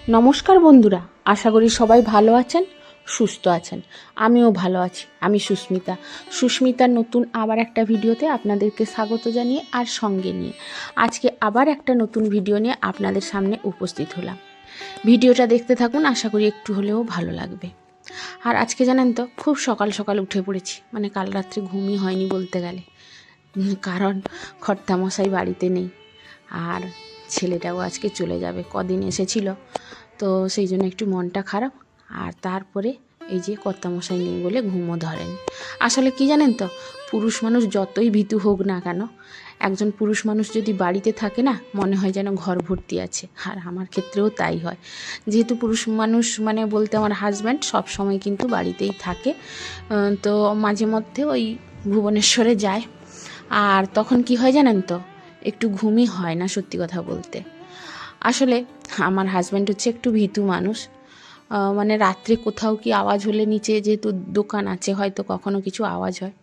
নমস্কার বন্ধুরা, আশা করি সবাই ভালো আছেন, সুস্থ আছেন। আমিও ভালো আছি। আমি সুস্মিতার নতুন আবার একটা ভিডিওতে আপনাদেরকে স্বাগত জানিয়ে আর সঙ্গে নিয়ে আজকে আবার একটা নতুন ভিডিও নিয়ে আপনাদের সামনে উপস্থিত হলাম। ভিডিওটা দেখতে থাকুন, আশা করি একটু হলেও ভালো লাগবে। আর আজকে জানেন তো, খুব সকাল সকাল উঠে পড়েছি, মানে কাল রাত্রে ঘুমই হয়নি বলতে গেলে, কারণ কর্তামশাই বাড়িতে নেই আর ছেলেটাও আজকে চলে যাবে। কদিন এসেছিল, তো সেই জন্য একটু মনটা খারাপ। আর তারপরে এই যে কর্তামশাই নেই বলে ঘুমও ধরেনি। আসলে কি জানেন তো, পুরুষ মানুষ যতই ভীতু হোক না কেন, একজন পুরুষ মানুষ যদি বাড়িতে থাকে না, মনে হয় যেন ঘর ভর্তি আছে। আর আমার ক্ষেত্রেও তাই হয়, যেহেতু পুরুষ মানুষ মানে বলতে আমার হাজব্যান্ড সব সময় কিন্তু বাড়িতেই থাকে। তো মাঝে মধ্যে ওই ভুবনেশ্বরে যায়, আর তখন কি হয় জানেন তো, একটু ঘুমই হয় না সত্যি কথা বলতে। আসলে আমার হাজব্যান্ড হচ্ছে একটু ভীতু মানুষ, মানে রাত্রে কোথাও কি আওয়াজ হলে, নিচে যেহেতু দোকান আছে, হয়তো কখনো কিছু আওয়াজ হয়,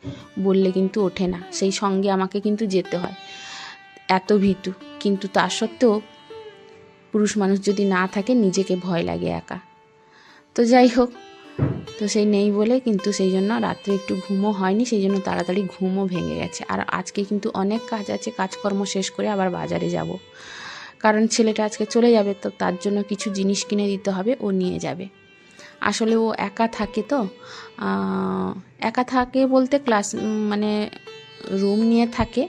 বললে কিন্তু ওঠে না, সেই সঙ্গে আমাকে কিন্তু যেতে হয়, এত ভীতু। কিন্তু তার সত্ত্বেও পুরুষ মানুষ যদি না থাকে, নিজেকে ভয় লাগে একা। তো যাই হোক, তো সেই নেই বলে কিন্তু সেই জন্য রাত্রে একটু ঘুমও হয়নি, সেই জন্য তাড়াতাড়ি ঘুমও ভেঙে গেছে। আর আজকে কিন্তু অনেক কাজ আছে, কাজকর্ম শেষ করে আবার বাজারে যাব, কারণ ছেলেটা আজকে চলে যাবে, তো তার জন্য কিছু জিনিস কিনে দিতে হবে, ও নিয়ে যাবে। আসলে ও একা থাকে, তো একা থাকে বলতে মানে রুম নিয়ে থাকে,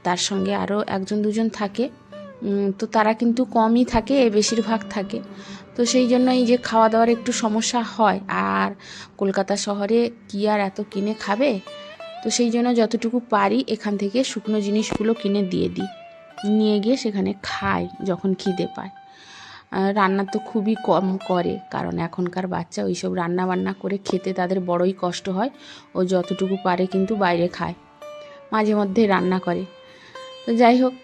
তার সঙ্গে আরও একজন দুজন থাকে, তো তারা কিন্তু কমই থাকে, বেশিরভাগ থাকে। তো সেই জন্য এই যে খাওয়া দাওয়ার একটু সমস্যা হয়, আর কলকাতা শহরে কি আর এত কিনে খাবে, তো সেই জন্য যতটুকু পারি এখান থেকে শুকনো জিনিসগুলো কিনে দিয়ে দিই, নিয়ে গিয়ে সেখানে খাই যখন খিদে পায়। রান্না তো খুবই কম করে, কারণ এখনকার বাচ্চা ওইসব রান্না বান্না করে খেতে তাদের বড়ই কষ্ট হয়। ও যতটুকু পারে কিন্তু বাইরে খায়, মাঝে মধ্যে রান্না করে। তো যাই হোক,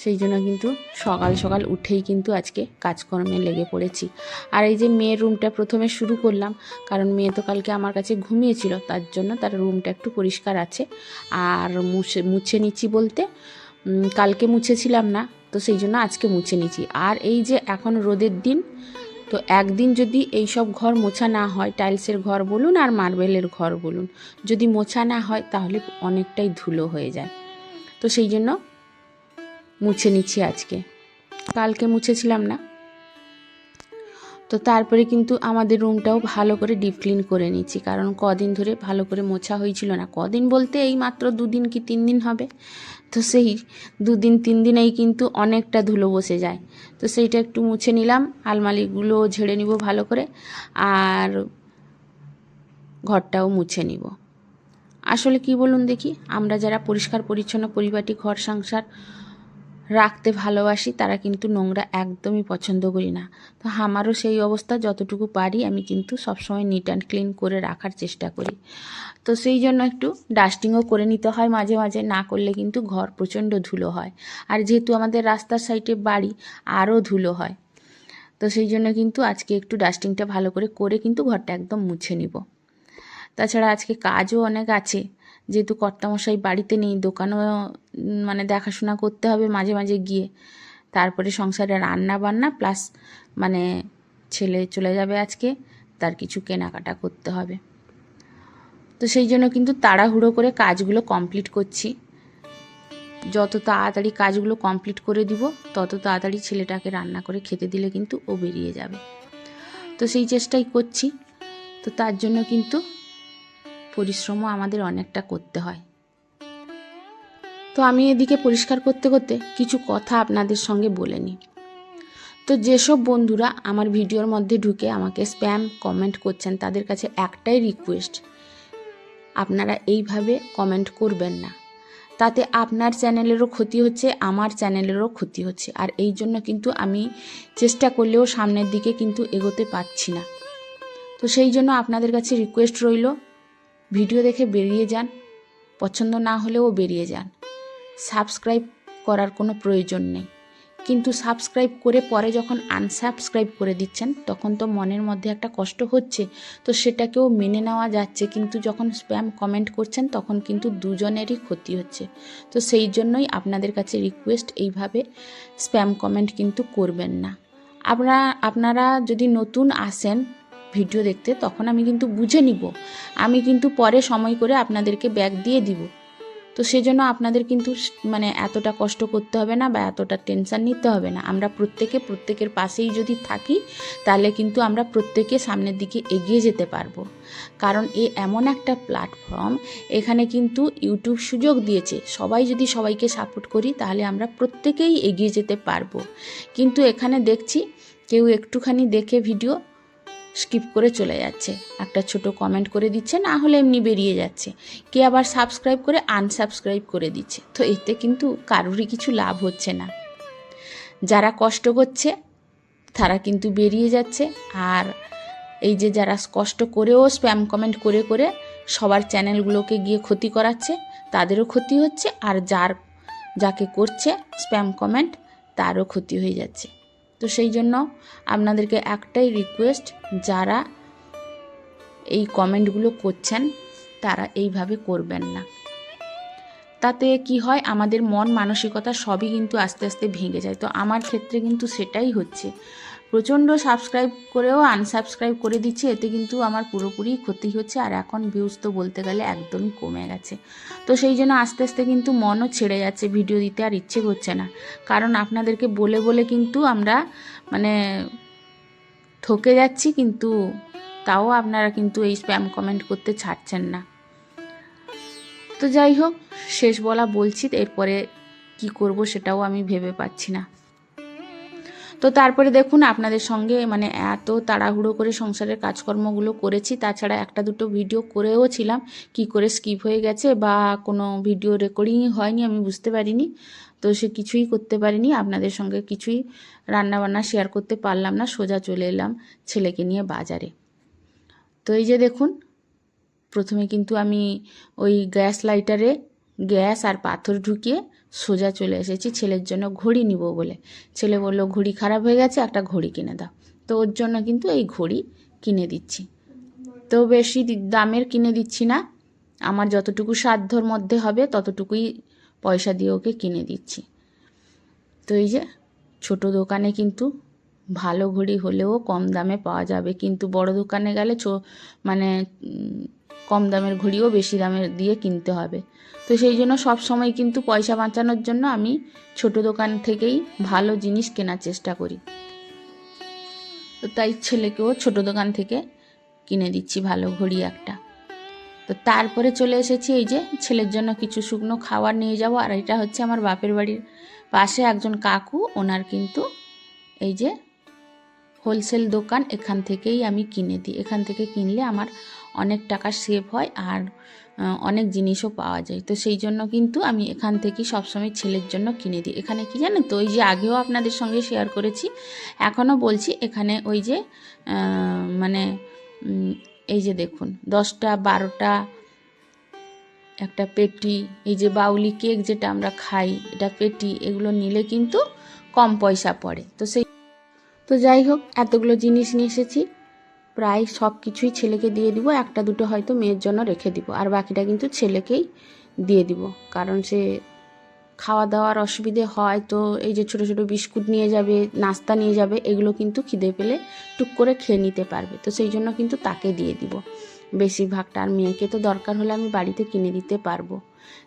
সেই জন্য কিন্তু সকাল সকাল উঠেই কিন্তু আজকে কাজকর্মে লেগে পড়েছি। আর এই যে মেয়ের রুমটা প্রথমে শুরু করলাম, কারণ মেয়ে তো কালকে আমার কাছে ঘুমিয়েছিল, তার জন্য তার রুমটা একটু পরিষ্কার আছে। আর মুছে নিচ্ছি বলতে, কালকে মুছেছিলাম না, তো সেই জন্য আজকে মুছে নিচ্ছি। আর এই যে এখন রোদের দিন, তো একদিন যদি এই সব ঘর মোছা না হয়, টাইলসের ঘর বলুন আর মার্বেলের ঘর বলুন, যদি মোছা না হয় তাহলে অনেকটাই ধুলো হয়ে যায়। তো সেই জন্য মুছে নিচ্ছি আজকে, কালকে মুছেছিলাম না। তো তারপরে কিন্তু আমাদের রুমটাও ভালো করে ডিপ ক্লিন করে নিচ্ছি, কারণ কদিন ধরে ভালো করে মোছা হয়েছিল না। কদিন বলতে এই মাত্র 2 দিন কি 3 দিন হবে, তো সেই 2-3 দিনেই কিন্তু অনেকটা ধুলো বসে যায়। তো সেইটা একটু মুছে নিলাম, আলমারিগুলো ঝেড়ে নিব ভালো করে, আর ঘরটাও মুছে নিব। আসলে কি বলুন দেখি, আমরা যারা পরিষ্কার পরিচ্ছন্ন পরিপাটি ঘর সংসার রাখতে ভালোবাসি, তারা কিন্তু নোংরা একদমই পছন্দ করি না। তো আমারও সেই অবস্থা, যতটুকু পারি আমি কিন্তু সবসময় নিট অ্যান্ড ক্লিন করে রাখার চেষ্টা করি। তো সেই জন্য একটু ডাস্টিংও করে নিতে হয় মাঝে মাঝে, না করলে কিন্তু ঘর প্রচণ্ড ধুলো হয়। আর যেহেতু আমাদের রাস্তার সাইডে বাড়ি, আরও ধুলো হয়। তো সেই জন্য কিন্তু আজকে একটু ডাস্টিংটা ভালো করে কিন্তু ঘরটা একদম মুছে নিব। তাছাড়া আজকে কাজও অনেক আছে, যেহেতু কর্তামশাই বাড়িতে নেই, দোকানও মানে দেখাশোনা করতে হবে মাঝে মাঝে গিয়ে। তারপরে সংসারে রান্না বান্না প্লাস মানে ছেলে চলে যাবে আজকে, তার কিছু কেনাকাটা করতে হবে। তো সেই জন্য কিন্তু তাড়াহুড়ো করে কাজগুলো কমপ্লিট করছি। যত তাড়াতাড়ি কাজগুলো কমপ্লিট করে দিব, তত তাড়াতাড়ি ছেলেটাকে রান্না করে খেতে দিলে কিন্তু ও বেরিয়ে যাবে। তো সেই চেষ্টাই করছি। তো তার জন্য কিন্তু পরিশ্রমও আমাদের অনেকটা করতে হয়। তো আমি এদিকে পরিষ্কার করতে করতে কিছু কথা আপনাদের সঙ্গে বলে নিই। তো যেসব বন্ধুরা আমার ভিডিওর মধ্যে ঢুকে আমাকে স্প্যাম কমেন্ট করছেন, তাদের কাছে একটাই রিকোয়েস্ট, আপনারা এইভাবে কমেন্ট করবেন না। তাতে আপনার চ্যানেলেরও ক্ষতি হচ্ছে, আমার চ্যানেলেরও ক্ষতি হচ্ছে। আর এই জন্য কিন্তু আমি চেষ্টা করলেও সামনের দিকে কিন্তু এগোতে পারছি না। তো সেই জন্য আপনাদের কাছে রিকোয়েস্ট রইল, ভিডিও দেখে বেরিয়ে যান, পছন্দ না হলেও বেরিয়ে যান। সাবস্ক্রাইব করার কোনো প্রয়োজন নেই, কিন্তু সাবস্ক্রাইব করে পরে যখন আনসাবস্ক্রাইব করে দিচ্ছেন, তখন তো মনের মধ্যে একটা কষ্ট হচ্ছে, তো সেটাকেও মেনে নেওয়া যাচ্ছে। কিন্তু যখন স্প্যাম কমেন্ট করছেন, তখন কিন্তু দুজনেরই ক্ষতি হচ্ছে। তো সেই জন্যই আপনাদের কাছে রিকোয়েস্ট, এইভাবে স্প্যাম কমেন্ট কিন্তু করবেন না। আপনারা যদি নতুন আসেন ভিডিও দেখতে, তখন আমি কিন্তু বুঝে নিব, আমি কিন্তু পরে সময় করে আপনাদেরকে ব্যাক দিয়ে দিব। তো সেজন্য আপনাদের কিন্তু মানে এতটা কষ্ট করতে হবে না বা এতটা টেনশান নিতে হবে না। আমরা প্রত্যেকের পাশেই যদি থাকি, তাহলে কিন্তু আমরা প্রত্যেকে সামনের দিকে এগিয়ে যেতে পারবো। কারণ এমন একটা প্ল্যাটফর্ম, এখানে কিন্তু ইউটিউব সুযোগ দিয়েছে, সবাই যদি সবাইকে সাপোর্ট করি তাহলে আমরা প্রত্যেকেই এগিয়ে যেতে পারবো। কিন্তু এখানে দেখছি কেউ একটুখানি দেখে ভিডিও স্কিপ করে চলে যাচ্ছে, একটা ছোট কমেন্ট করে দিচ্ছে, না হলে এমনি বেরিয়ে যাচ্ছে, কে আবার সাবস্ক্রাইব করে আনসাবস্ক্রাইব করে দিচ্ছে। তো এতে কিন্তু কারোরই কিছু লাভ হচ্ছে না। যারা কষ্ট করছে তারা কিন্তু বেরিয়ে যাচ্ছে, আর এই যে যারা কষ্ট করেও স্প্যাম কমেন্ট করে করে সবার চ্যানেলগুলোকে গিয়ে ক্ষতি করাচ্ছে, তাদেরও ক্ষতি হচ্ছে, আর যাকে করছে স্প্যাম কমেন্ট তারও ক্ষতি হয়ে যাচ্ছে। তো সেই জন্য আপনাদেরকে একটাই রিকোয়েস্ট, যারা এই কমেন্টগুলো করছেন তারা এইভাবে করবেন না। তাতে কি হয়, আমাদের মন মানসিকতা সবই কিন্তু আস্তে আস্তে ভেঙে যায়। তো আমার ক্ষেত্রে কিন্তু সেটাই হচ্ছে, প্রচণ্ড সাবস্ক্রাইব করেও আনসাবস্ক্রাইব করে দিচ্ছে, এতে কিন্তু আমার পুরোপুরি ক্ষতি হচ্ছে। আর এখন ভিউজ তো বলতে গেলে একদমই কমে গেছে। তো সেই জন্য আস্তে আস্তে কিন্তু মনও ছেড়ে যাচ্ছে, ভিডিও দিতে আর ইচ্ছে করছে না। কারণ আপনাদেরকে বলে বলে কিন্তু আমরা মানে ঠকে যাচ্ছি, কিন্তু তাও আপনারা কিন্তু এই স্প্যাম কমেন্ট করতে ছাড়ছেন না। তো যাই হোক, শেষ বলা বলছি, এরপরে কি করব সেটাও আমি ভেবে পাচ্ছি না। তো তারপরে দেখুন আপনাদের সঙ্গে মানে এত তাড়াহুড়ো করে সংসারের কাজকর্মগুলো করেছি, তাছাড়া একটা দুটো ভিডিও করেও ছিলাম, কি করে স্কিপ হয়ে গেছে বা কোনো ভিডিও রেকর্ডিংই হয়নি আমি বুঝতে পারিনি। তো সে কিছুই করতে পারিনি, আপনাদের সঙ্গে কিছুই রান্নাবান্না শেয়ার করতে পারলাম না। সোজা চলে এলাম ছেলেকে নিয়ে বাজারে। তো এই যে দেখুন, প্রথমে কিন্তু আমি ওই গ্যাস লাইটারে গ্যাস আর পাথর ঢুকিয়ে সোজা চলে এসেছি ছেলের জন্য ঘড়ি নিব বলে। ছেলে বলল ঘড়ি খারাপ হয়ে গেছে, একটা ঘড়ি কিনে দাও। তো ওর জন্য কিন্তু এই ঘড়ি কিনে দিচ্ছি। তো বেশি দামের কিনে দিচ্ছি না, আমার যতটুকু সাধ্যর মধ্যে হবে ততটুকুই পয়সা দিয়ে ওকে কিনে দিচ্ছি। তো এই যে ছোট দোকানে কিন্তু ভালো ঘড়ি হলেও কম দামে পাওয়া যাবে, কিন্তু বড় দোকানে গেলে মানে কম দামের ঘড়িও বেশি দামের দিয়ে কিনতে হবে। তো সেই জন্য সব সময় কিন্তু পয়সা বাঁচানোর জন্য আমি ছোট দোকান থেকেই ভালো জিনিস কেনার চেষ্টা করি। তো তাই ছেলেকেও ছোট দোকান থেকে কিনে দিচ্ছি ভালো ঘড়ি একটা। তো তারপরে চলে এসেছি এই যে ছেলের জন্য কিছু শুকনো খাবার নিয়ে যাব। আর এটা হচ্ছে আমার বাপের বাড়ির পাশে একজন কাকু, ওনার কিন্তু এই যে হোলসেল দোকান, এখান থেকেই আমি কিনে দিই। এখান থেকে কিনলে আমার অনেক টাকা সেভ হয় আর অনেক জিনিসও পাওয়া যায়। তো সেই জন্য কিন্তু আমি এখান থেকেই সবসময় ছেলের জন্য কিনে দিই। এখানে কি জানেন তো, ওই যে আগেও আপনাদের সঙ্গে শেয়ার করেছি, এখনও বলছি, এখানে ওই যে মানে এই যে দেখুন 10টা 12টা একটা পেটি, এই যে বাউলি কেক যেটা আমরা খাই, এটা পেটি, এগুলো নিলে কিন্তু কম পয়সা পড়ে। তো যাই হোক, এতগুলো জিনিস নিয়ে এসেছি, প্রায় সব কিছুই ছেলেকে দিয়ে দিব, একটা দুটো হয়তো মেয়ের জন্য রেখে দিব, আর বাকিটা কিন্তু ছেলেকেই দিয়ে দিব। কারণ সে খাওয়া দাওয়ার অসুবিধে হয়, তো এই যে ছোটো ছোটো বিস্কুট নিয়ে যাবে, নাস্তা নিয়ে যাবে, এগুলো কিন্তু খিদে পেলে টুক করে খেয়ে নিতে পারবে। তো সেই জন্য কিন্তু তাকে দিয়ে দিব বেশিরভাগটা, আর মেয়েকে তো দরকার হলে আমি বাড়িতে কিনে দিতে পারবো।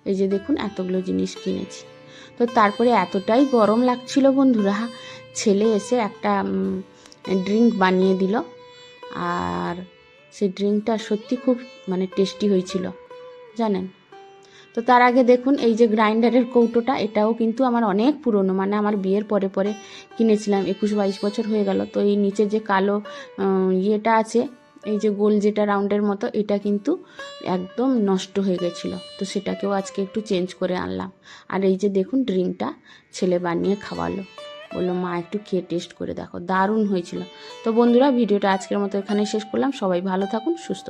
এই যে দেখুন এতগুলো জিনিস কিনেছি। তো তারপরে এতটাই গরম লাগছিল বন্ধুরা, ছেলে এসে একটা ড্রিঙ্ক বানিয়ে দিল, আর সেই ড্রিঙ্কটা সত্যি খুব মানে টেস্টি হয়েছিল জানেন। তো তার আগে দেখুন এই যে গ্রাইন্ডারের কৌটোটা, এটাও কিন্তু আমার অনেক পুরনো, মানে আমার বিয়ের পরে পরে কিনেছিলাম, 21-22 বছর হয়ে গেল। তো এই নিচে যে কালো ইয়েটা আছে, এই যে গোল যেটা রাউন্ডের মতো, এটা কিন্তু একদম নষ্ট হয়ে গেছিলো। তো সেটাকেও আজকে একটু চেঞ্জ করে আনলাম। আর এই যে দেখুন ড্রিঙ্কটা ছেলে বানিয়ে খাওয়ালো, বললো মা একটু খেয়ে টেস্ট করে দেখো, দারুণ হয়েছিল। তো বন্ধুরা, ভিডিওটা আজকের মতো এখানে শেষ করলাম। সবাই ভালো থাকুন, সুস্থ থাকুন।